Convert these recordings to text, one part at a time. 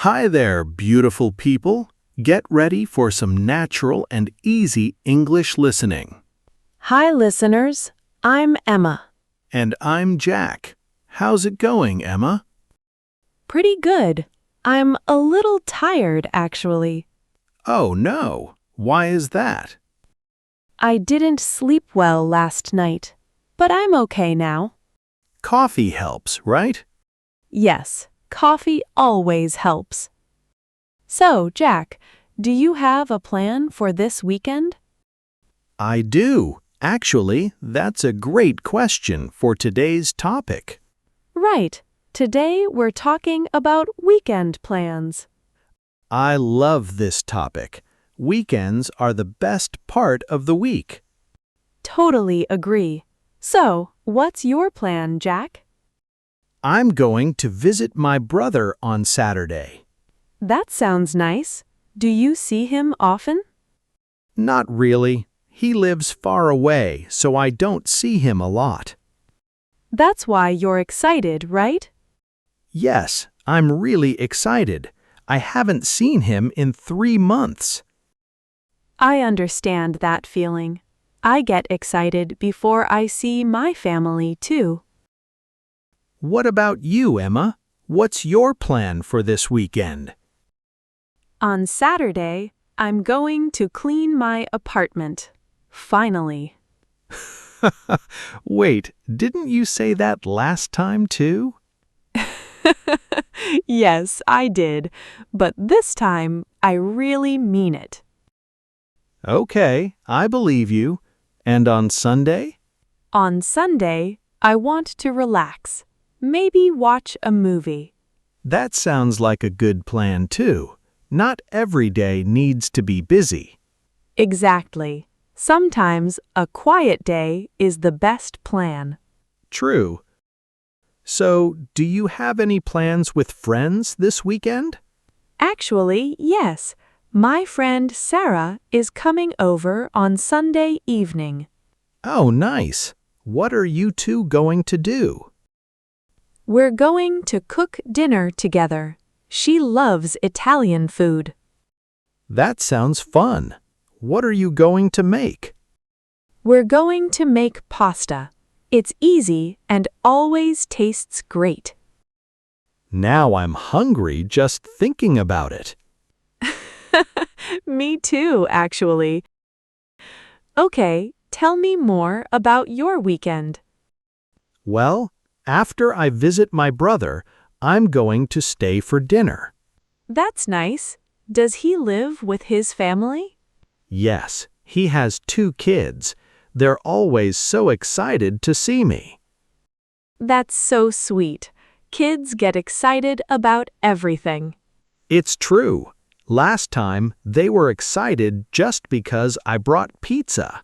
Hi there, beautiful people. Get ready for some natural and easy English listening. Hi, listeners. I'm Emma. And I'm Jack. How's it going, Emma? Pretty good. I'm a little tired, actually. Oh, no. Why is that? I didn't sleep well last night, but I'm okay now. Coffee helps, right? Yes, coffee always helps. So, Jack, do you have a plan for this weekend? I do. Actually, that's a great question for today's topic. Right. Today we're talking about weekend plans. I love this topic. Weekends are the best part of the week. Totally agree. So, what's your plan, Jack? I'm going to visit my brother on Saturday. That sounds nice. Do you see him often? Not really. He lives far away, so I don't see him a lot. That's why you're excited, right? Yes, I'm really excited. I haven't seen him in 3 months. I understand that feeling. I get excited before I see my family, too. What about you, Emma? What's your plan for this weekend? On Saturday, I'm going to clean my apartment. Finally. Wait, didn't you say that last time too? Yes, I did. But this time, I really mean it. Okay, I believe you. And on Sunday? On Sunday, I want to relax. Maybe watch a movie. That sounds like a good plan too. Not every day needs to be busy. Exactly. Sometimes a quiet day is the best plan. True. So, do you have any plans with friends this weekend? Actually, yes. My friend Sarah is coming over on Sunday evening. Oh, nice. What are you two going to do? We're going to cook dinner together. She loves Italian food. That sounds fun. What are you going to make? We're going to make pasta. It's easy and always tastes great. Now I'm hungry just thinking about it. Me too, actually. Okay, tell me more about your weekend. Well, after I visit my brother, I'm going to stay for dinner. That's nice. Does he live with his family? Yes, he has 2 kids. They're always so excited to see me. That's so sweet. Kids get excited about everything. It's true. Last time, they were excited just because I brought pizza.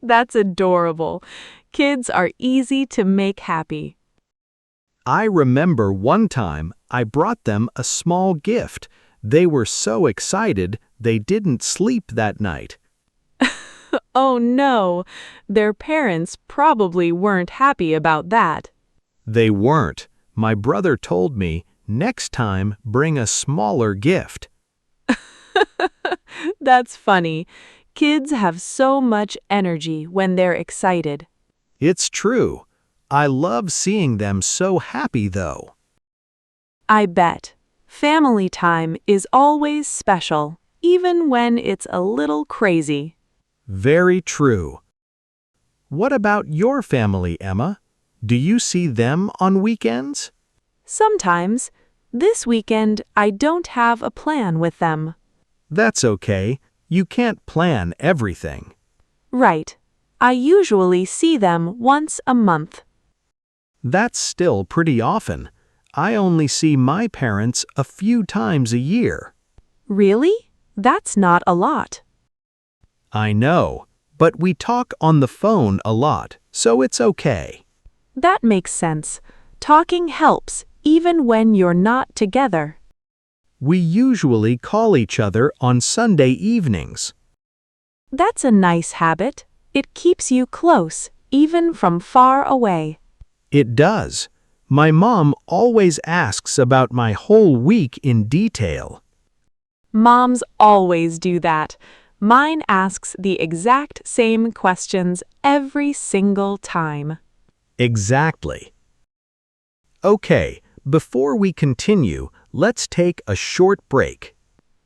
That's adorable. Kids are easy to make happy. I remember one time I brought them a small gift. They were so excited they didn't sleep that night. Oh no, their parents probably weren't happy about that. They weren't. My brother told me, next time bring a smaller gift. That's funny. Kids have so much energy when they're excited. It's true. I love seeing them so happy though. I bet. Family time is always special, even when it's a little crazy. Very true. What about your family, Emma? Do you see them on weekends? Sometimes. This weekend, I don't have a plan with them. That's okay. You can't plan everything. Right. I usually see them once a month. That's still pretty often. I only see my parents a few times a year. Really? That's not a lot. I know, but we talk on the phone a lot, so it's okay. That makes sense. Talking helps, even when you're not together. We usually call each other on Sunday evenings. That's a nice habit. It keeps you close, even from far away. It does. My mom always asks about my whole week in detail. Moms always do that. Mine asks the exact same questions every single time. Exactly. Okay, before we continue, let's take a short break.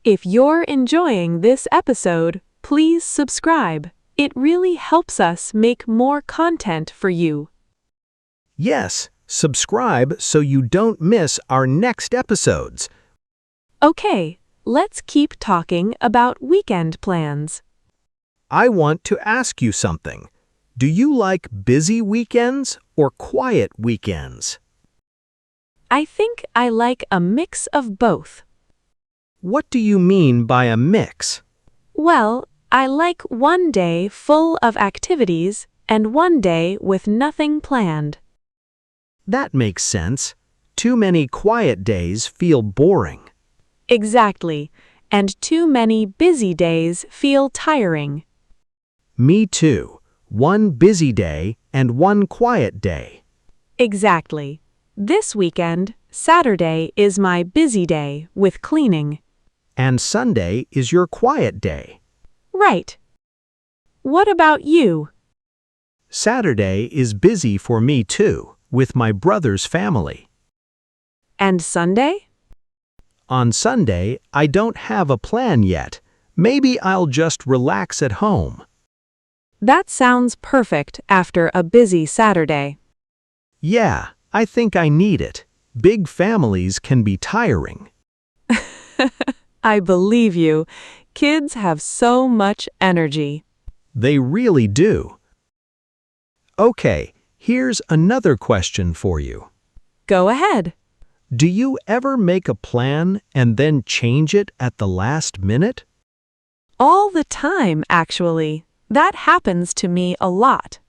If you're enjoying this episode, please subscribe. It really helps us make more content for you. Yes, subscribe so you don't miss our next episodes. Okay, let's keep talking about weekend plans. I want to ask you something. Do you like busy weekends or quiet weekends? I think I like a mix of both. What do you mean by a mix? Well, I like one day full of activities and one day with nothing planned. That makes sense. Too many quiet days feel boring. Exactly, and too many busy days feel tiring. Me too. One busy day and one quiet day. Exactly. This weekend, Saturday is my busy day with cleaning. And Sunday is your quiet day. Right. What about you? Saturday is busy for me too, with my brother's family. And Sunday? On Sunday, I don't have a plan yet. Maybe I'll just relax at home. That sounds perfect after a busy Saturday. Yeah, I think I need it. Big families can be tiring. I believe you. Kids have so much energy. They really do. Okay, here's another question for you. Go ahead. Do you ever make a plan and then change it at the last minute? All the time, actually. That happens to me a lot.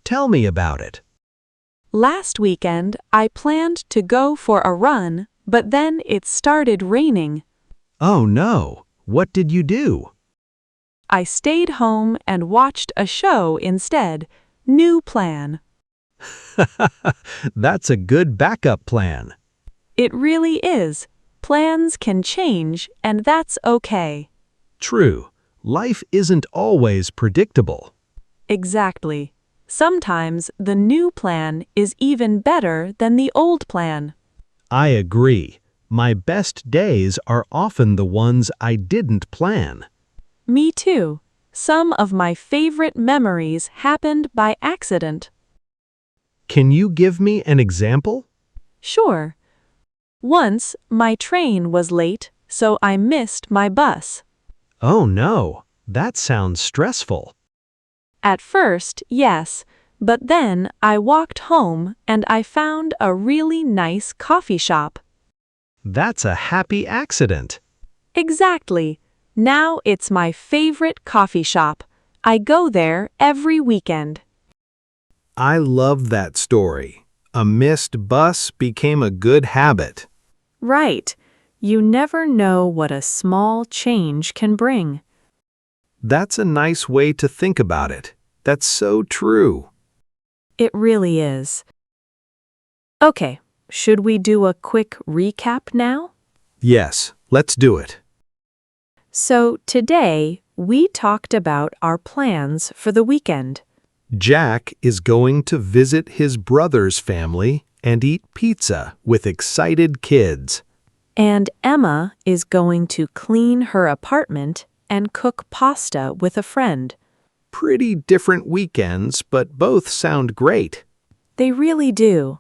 Tell me about it. Last weekend, I planned to go for a run, but then it started raining. Oh no, what did you do? I stayed home and watched a show instead. New plan. That's a good backup plan. It really is. Plans can change, and that's okay. True, life isn't always predictable. Exactly. Sometimes the new plan is even better than the old plan. I agree. My best days are often the ones I didn't plan. Me too. Some of my favorite memories happened by accident. Can you give me an example? Sure. Once, my train was late, so I missed my bus. Oh no, that sounds stressful. At first, yes, but then I walked home and I found a really nice coffee shop. That's a happy accident. Exactly. Now it's my favorite coffee shop. I go there every weekend. I love that story. A missed bus became a good habit. Right. You never know what a small change can bring. That's a nice way to think about it. That's so true. It really is. Okay, should we do a quick recap now? Yes, let's do it. So today, we talked about our plans for the weekend. Jack is going to visit his brother's family and eat pizza with excited kids. And Emma is going to clean her apartment and cook pasta with a friend. Pretty different weekends, but both sound great. They really do.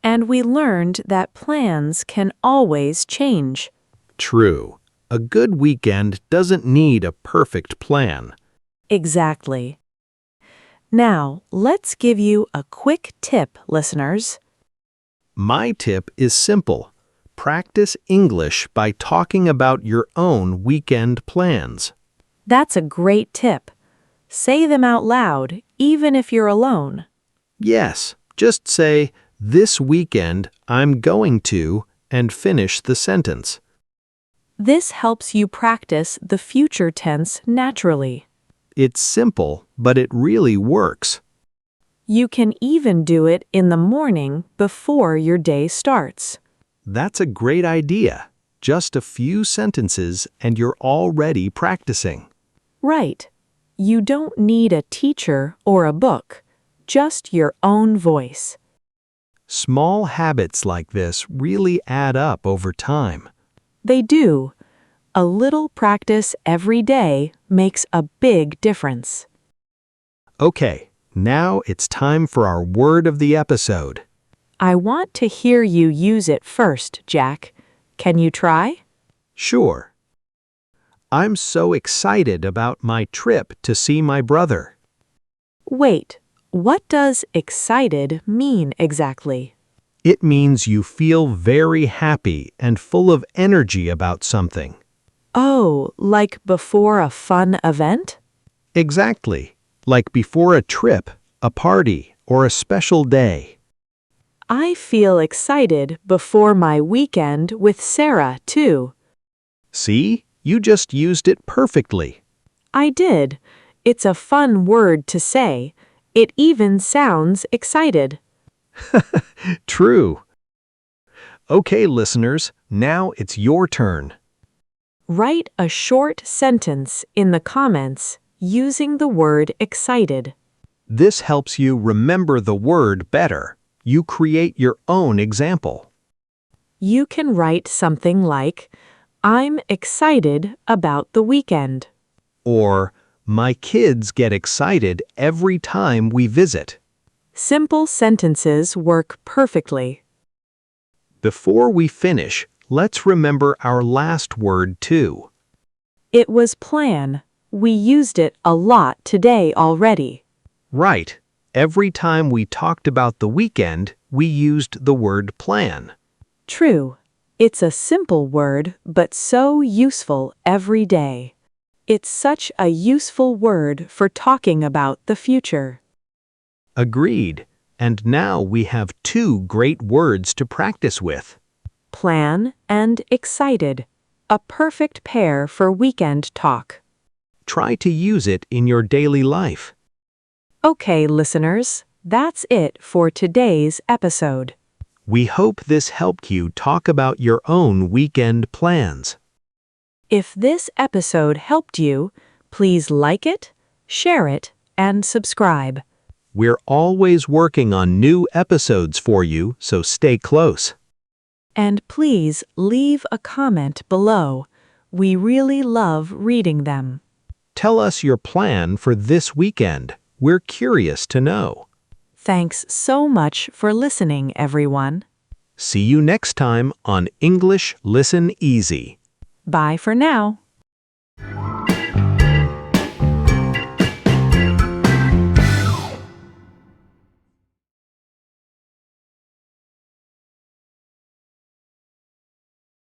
And we learned that plans can always change. True. A good weekend doesn't need a perfect plan. Exactly. Now, let's give you a quick tip, listeners. My tip is simple. Practice English by talking about your own weekend plans. That's a great tip. Say them out loud, even if you're alone. Yes, just say, "This weekend I'm going to," and finish the sentence. This helps you practice the future tense naturally. It's simple, but it really works. You can even do it in the morning before your day starts. That's a great idea. Just a few sentences and you're already practicing. Right. You don't need a teacher or a book, just your own voice. Small habits like this really add up over time. They do. A little practice every day makes a big difference. Okay, now it's time for our word of the episode. I want to hear you use it first, Jack. Can you try? Sure. I'm so excited about my trip to see my brother. Wait, what does excited mean exactly? It means you feel very happy and full of energy about something. Oh, like before a fun event? Exactly, like before a trip, a party, or a special day. I feel excited before my weekend with Sarah, too. See, you just used it perfectly. I did. It's a fun word to say. It even sounds excited. True. Okay, listeners, now it's your turn. Write a short sentence in the comments using the word excited. This helps you remember the word better. You create your own example. You can write something like, I'm excited about the weekend. Or, my kids get excited every time we visit. Simple sentences work perfectly. Before we finish, let's remember our last word too. It was plan. We used it a lot today already. Right. Every time we talked about the weekend, we used the word plan. True. It's a simple word, but so useful every day. It's such a useful word for talking about the future. Agreed. And now we have two great words to practice with. Plan and excited. A perfect pair for weekend talk. Try to use it in your daily life. Okay, listeners, that's it for today's episode. We hope this helped you talk about your own weekend plans. If this episode helped you, please like it, share it, and subscribe. We're always working on new episodes for you, so stay close. And please leave a comment below. We really love reading them. Tell us your plan for this weekend. We're curious to know. Thanks so much for listening, everyone. See you next time on English Listen Easy. Bye for now.